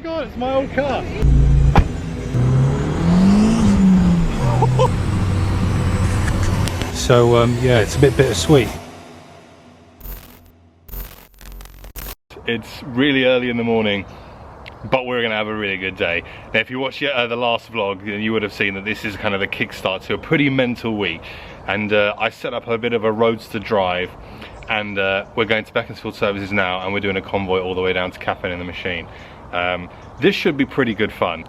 god, it's my old car. So yeah, it's a bit bittersweet. It's really early in the morning, but we're gonna have a really good day. Now, if you watched the last vlog, then you would have seen that this is kind of the kickstart to a pretty mental week. And I set up a bit of a roadster drive, and we're going to Beaconsfield Services now, and we're doing a convoy all the way down to Caffeine in the Machine. This should be pretty good fun.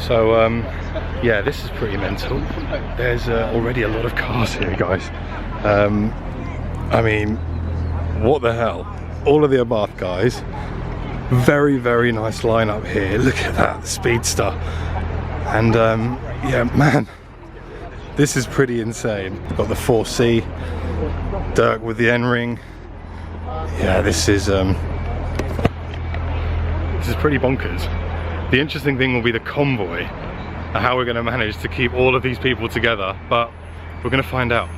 So yeah, this is pretty mental. There's already a lot of cars here, guys. I mean, what the hell? All of the Abarth guys. Very, very nice lineup here. Look at that, speedster. And yeah, man, this is pretty insane. Got the 4C, Dirk with the N-ring. Yeah, this is pretty bonkers. The interesting thing will be the convoy and how we're going to manage to keep all of these people together, but we're going to find out.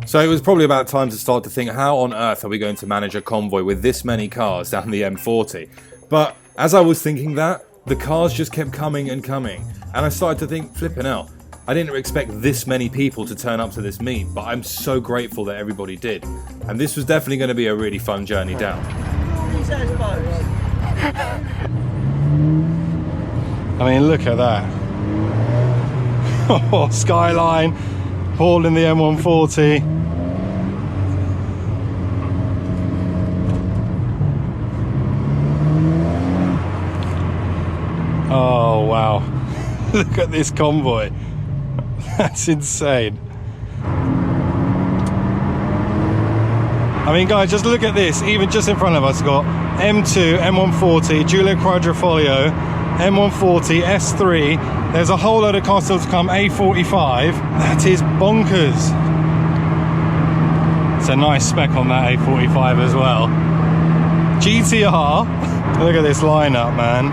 So it was probably about time to start to think, how on earth are we going to manage a convoy with this many cars down the M40? But as I was thinking that, the cars just kept coming and coming, and I started to think, flipping out, I didn't expect this many people to turn up to this meet, but I'm so grateful that everybody did. And this was definitely going to be a really fun journey down. I mean, look at that. Oh, skyline, Paul in the M140. Oh, wow. Look at this convoy. That's insane. I mean, guys, just look at this. Even just in front of us, got M2, M140, Giulio Quadrifoglio, M140, S3. There's a whole load of cars still to come, A45. That is bonkers. It's a nice spec on that A45 as well. GTR. Look at this lineup, man.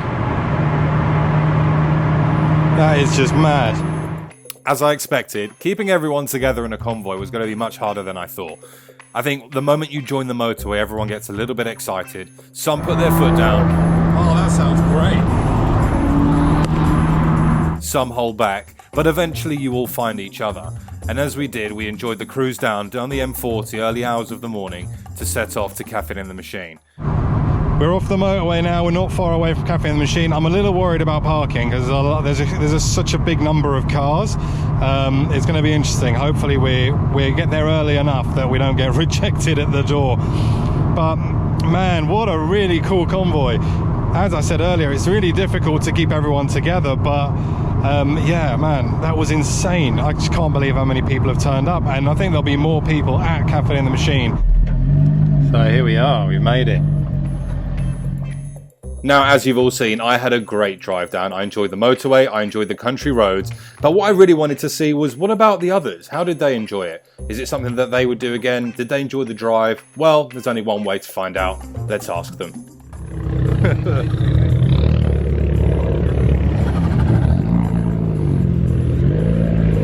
That is just mad. As I expected, keeping everyone together in a convoy was going to be much harder than I thought. I think the moment you join the motorway, everyone gets a little bit excited. Some put their foot down. Oh, that sounds great. Some hold back, but eventually you all find each other. And as we did, we enjoyed the cruise down the M40 early hours of the morning to set off to Caffeine in the Machine. We're off the motorway now. We're not far away from Caffeine in the Machine. I'm a little worried about parking because there's such a big number of cars. It's going to be interesting. Hopefully we get there early enough that we don't get rejected at the door. But man, what a really cool convoy. As I said earlier, it's really difficult to keep everyone together, but yeah, man, that was insane. I just can't believe how many people have turned up, and I think there'll be more people at Caffeine in the Machine. So here we are, we made it. Now, as you've all seen, I had a great drive down. I enjoyed the motorway, I enjoyed the country roads, but what I really wanted to see was, what about the others? How did they enjoy it? Is it something that they would do again? Did they enjoy the drive? Well, there's only one way to find out. Let's ask them.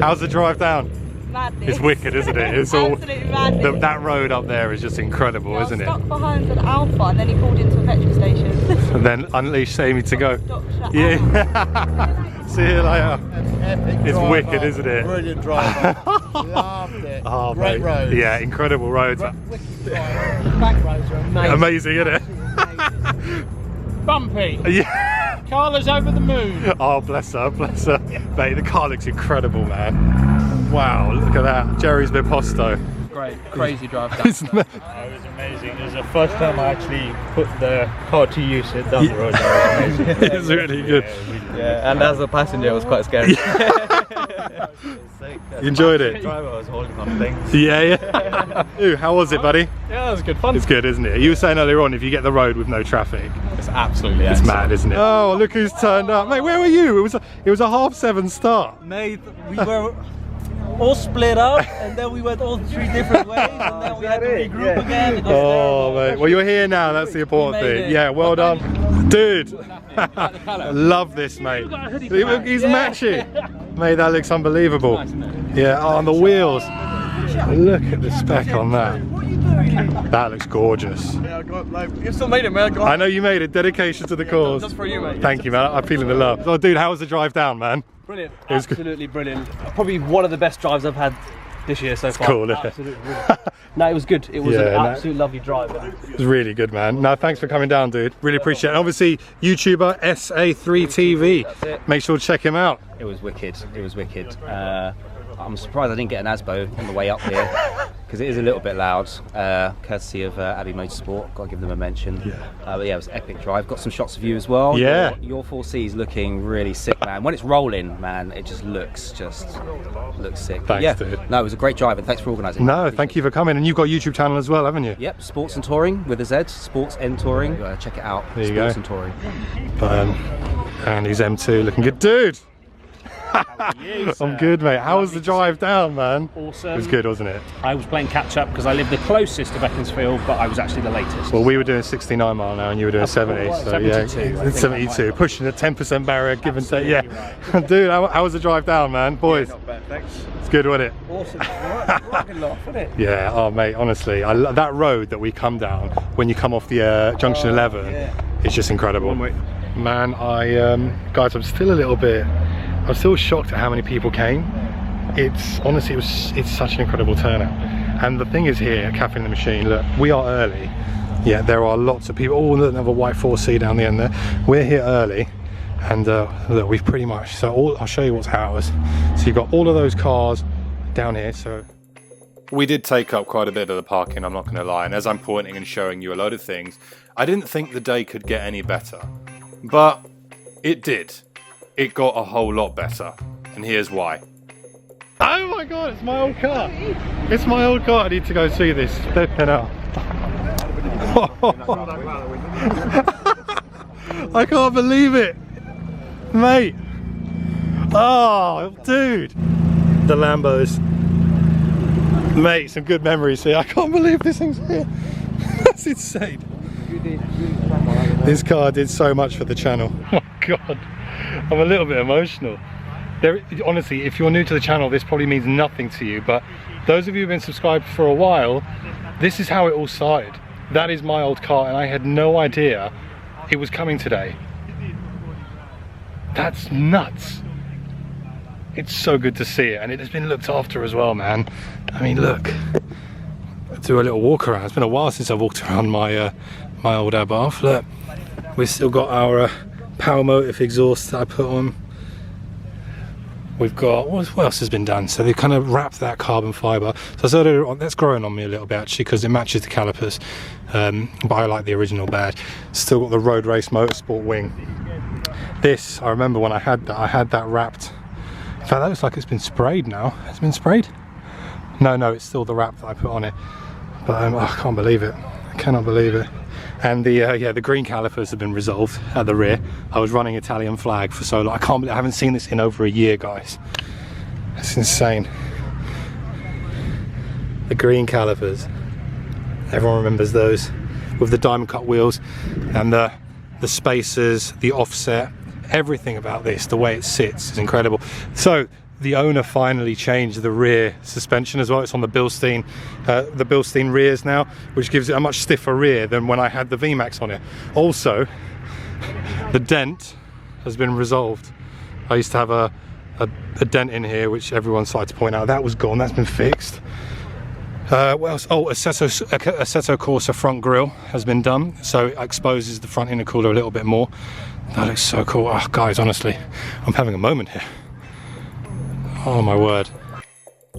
How's the drive down? Madness. It's wicked, isn't it? It's all madness. that road up there is just incredible, yeah, isn't it? Stuck behind an Alpha, and then he pulled into a petrol station. And then unleashed Amy to go. Yeah. See you later. It's driver. Wicked, isn't it? Brilliant driver. Loved it. Oh, great mate. roads. Yeah, incredible roads. Back roads are amazing. Amazing, isn't it? Bumpy. Yeah. Carla's over the moon. Oh, bless her, bless her. Mate, the car looks incredible, man. Wow, look at that. Jerry's Miposto. Great, crazy drive down. It was amazing. It was the first time I actually put the car to use it down the road. That was amazing. It's really good. Yeah, and as a passenger, it was quite scary. You enjoyed it? The driver was holding on things. Yeah, yeah. Ooh, how was it, buddy? Yeah, it was good fun. It's good, isn't it? You were saying earlier on, if you get the road with no traffic, It's absolutely it's mad, isn't it? Oh, look who's turned up, mate. Where were you? It was a 7:30 start. Mate, we were all split up, and then we went all 3 different ways, and then we had to regroup again. Oh, mate. Well, you're here now. That's the important thing. Yeah, well done. Dude, love this, mate. He's matching. Mate, that looks unbelievable. Yeah, oh, on the wheels. Look at the spec on that. That looks gorgeous. Yeah, you still made it, man. I know you made it. Dedication to the cause. Just for you, mate. Thank you, man. I'm feeling the love. Oh, dude, how was the drive down, man? Brilliant. It was Absolutely brilliant. Probably one of the best drives I've had this year so far. Cool, isn't it? Absolutely brilliant. No, it was good. It was an absolute lovely drive. It was really good, man. No, thanks for coming down, dude. Really appreciate it. And obviously, YouTuber SA3TV. Make sure to check him out. It was wicked. It was wicked. I'm surprised I didn't get an ASBO on the way up here because it is a little bit loud. Courtesy of Abbey Motorsport, got to give them a mention. But yeah, it was an epic drive. Got some shots of you as well. Yeah. Your 4C is looking really sick, man. When it's rolling, man, it just looks sick. Thanks, yeah. dude. No, it was a great drive, and thanks for organising. No, thank you for coming. And you've got a YouTube channel as well, haven't you? Yep, Sports and Touring with a Z. Sports and Touring. Check it out. There you Sports go. and Touring. And he's M2 looking good, dude. I'm good, mate. How was the drive down, man? Awesome. It was good, wasn't it? I was playing catch up because I lived the closest to Beaconsfield, but I was actually the latest. Well, we were doing 69 mile an hour and you were doing 70, so 72, yeah, 72, pushing the 10% barrier, give and take. Yeah, dude, how was the drive down, man, boys? Not bad, thanks. It's good, wasn't it? Awesome. Right, good laugh, wasn't it? Yeah. Oh, mate, honestly, that road that we come down when you come off the junction 11, it's just incredible. Man, guys, I'm still a little bit. I'm still shocked at how many people came. It's honestly, it's such an incredible turnout. And the thing is here at Cafe in the Machine, look, we are early. Yeah, there are lots of people. Oh, look, another white 4C down the end there. We're here early, and look, we've pretty much. So I'll show you what's ours. So you've got all of those cars down here. So We did take up quite a bit of the parking, I'm not going to lie, and as I'm pointing and showing you a load of things, I didn't think the day could get any better. But it did. It got a whole lot better, and here's why. oh my god, it's my old car. It's my old car. I need to go see this. Flipping out. I can't believe it, mate. Oh, dude. The Lambos. Mate, some good memories here. I can't believe this thing's here. That's insane. This car did so much for the channel. Oh my god. I'm a little bit emotional. Honestly, if you're new to the channel, this probably means nothing to you, but those of you who've been subscribed for a while, this is how it all started. That is my old car, and I had no idea it was coming today. That's nuts. It's so good to see it, and it has been looked after as well, man. I mean, look. Let's do a little walk around. It's been a while since I've walked around my my old Abarth. Look, we've still got our power motive exhaust that I put on. We've got, what else has been done? So they kind of wrapped that carbon fibre. So I started, that's growing on me a little bit actually, because it matches the calipers. But I like the original badge. Still got the Road Race Motorsport wing. This, I remember when I had that wrapped. In fact, that looks like it's been sprayed now. Has it been sprayed? No, it's still the wrap that I put on it. But I can't believe it. I cannot believe it. And the green calipers have been resolved at the rear. I was running Italian flag for so long. I haven't seen this in over a year, guys. That's insane. The green calipers. Everyone remembers those with the diamond cut wheels and the spacers, the offset, everything about this, the way it sits is incredible. So the owner finally changed the rear suspension as well. It's on the Bilstein rears now, which gives it a much stiffer rear than when I had the VMAX on it. Also, the dent has been resolved. I used to have a dent in here, which everyone started to point out. That was gone, that's been fixed. What else? Oh, Assetto Corsa front grille has been done, so it exposes the front intercooler a little bit more. That looks so cool. Oh, guys, honestly, I'm having a moment here. Oh my word.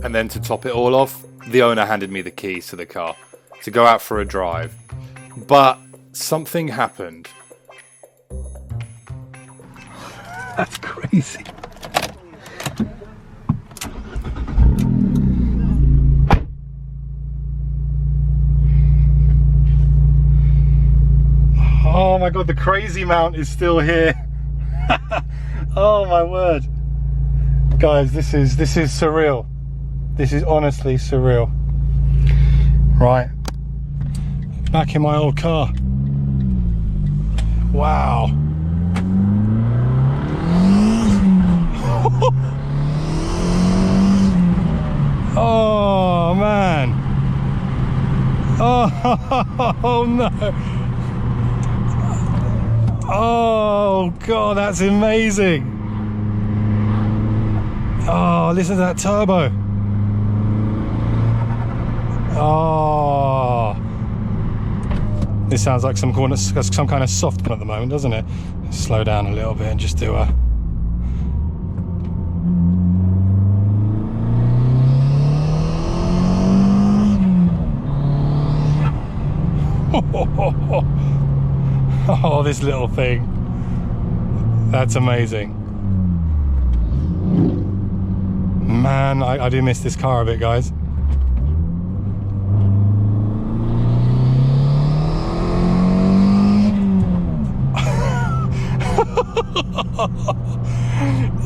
And then to top it all off, the owner handed me the keys to the car to go out for a drive. But something happened. That's crazy. Oh my god, the crazy mount is still here. Oh my word. Guys, this is surreal. This is honestly surreal. Right, back in my old car. Wow. Oh man. Oh no. Oh god, that's amazing. Oh, listen to that turbo. Oh, this sounds like some kind of soft gun at the moment, doesn't it? Let's slow down a little bit and just do a. Oh, this little thing. That's amazing. Man, I do miss this car a bit, guys.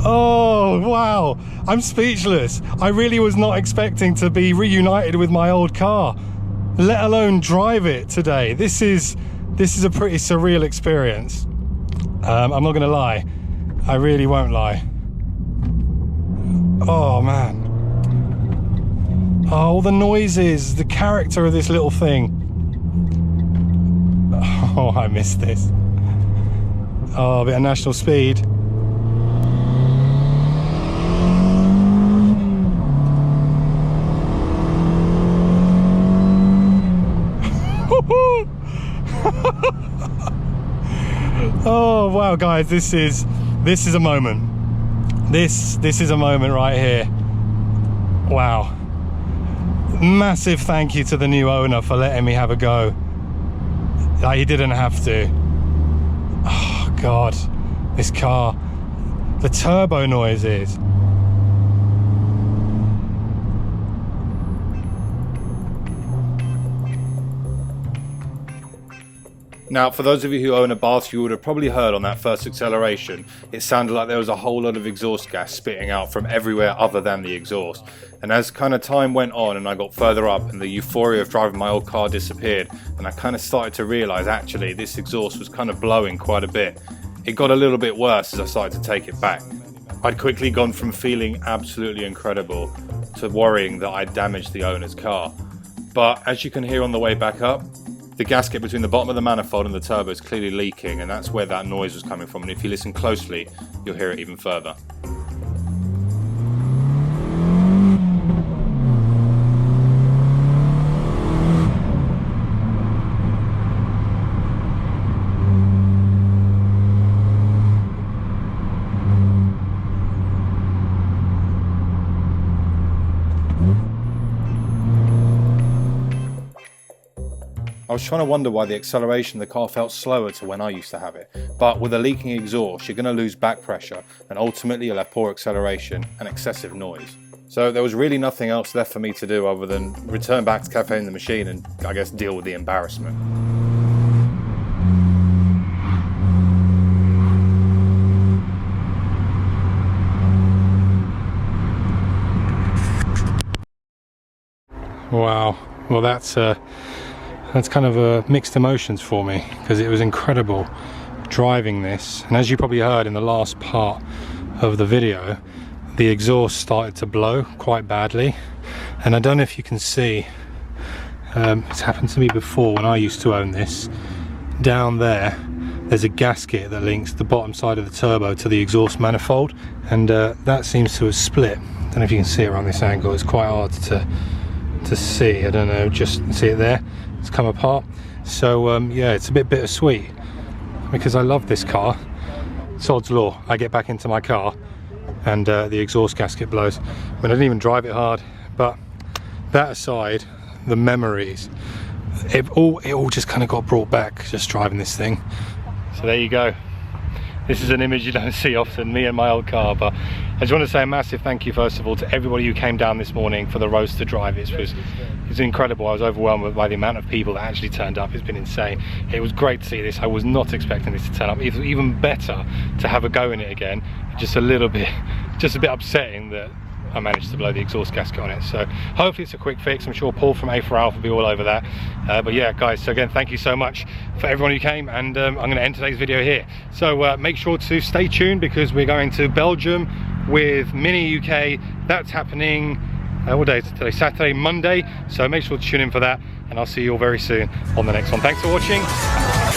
Oh, wow. I'm speechless. I really was not expecting to be reunited with my old car, let alone drive it today. This is a pretty surreal experience. I'm not gonna lie. I really won't lie. Oh man. Oh, all the noises, the character of this little thing. Oh, I miss this. Oh, a bit of national speed. Oh wow, guys, this is a moment. This is a moment right here. Wow. Massive thank you to the new owner for letting me have a go. Like, he didn't have to. Oh god, this car, the turbo noises. Now, for those of you who own a Abarth, you would have probably heard on that first acceleration, it sounded like there was a whole lot of exhaust gas spitting out from everywhere other than the exhaust. And as kind of time went on and I got further up and the euphoria of driving my old car disappeared, and I kind of started to realise actually this exhaust was kind of blowing quite a bit. It got a little bit worse as I started to take it back. I'd quickly gone from feeling absolutely incredible to worrying that I'd damaged the owner's car. But as you can hear on the way back up, the gasket between the bottom of the manifold and the turbo is clearly leaking, and that's where that noise was coming from, and if you listen closely you'll hear it even further. I was trying to wonder why the acceleration of the car felt slower to when I used to have it, but with a leaking exhaust you're going to lose back pressure and ultimately you'll have poor acceleration and excessive noise. So there was really nothing else left for me to do other than return back to Cafe in the Machine and I guess deal with the embarrassment. Wow, well that's kind of mixed emotions for me, because it was incredible driving this, and as you probably heard in the last part of the video, the exhaust started to blow quite badly, and I don't know if you can see, it's happened to me before when I used to own this. Down there's a gasket that links the bottom side of the turbo to the exhaust manifold, and that seems to have split. I don't know if you can see it around this angle, it's quite hard to see, I don't know, just see it there. It's come apart. So yeah, it's a bit bittersweet because I love this car. Sod's law, I get back into my car and the exhaust gasket blows. I mean, I didn't even drive it hard, but that aside, the memories, it all just kind of got brought back just driving this thing. So there you go. This is an image you don't see often, me and my old car, but I just want to say a massive thank you first of all to everybody who came down this morning for the roadster drive. It's incredible. I was overwhelmed by the amount of people that actually turned up. It's been insane. It was great to see this. I was not expecting this to turn up. It was even better to have a go in it again. Just a bit upsetting that I managed to blow the exhaust gasket on it. So hopefully it's a quick fix. I'm sure Paul from A4Alpha will be all over that. But yeah, guys, so again, thank you so much for everyone who came, and I'm going to end today's video here. So make sure to stay tuned, because we're going to Belgium with Mini UK. That's happening, what day is it today? Saturday, Monday. So make sure to tune in for that, and I'll see you all very soon on the next one. Thanks for watching.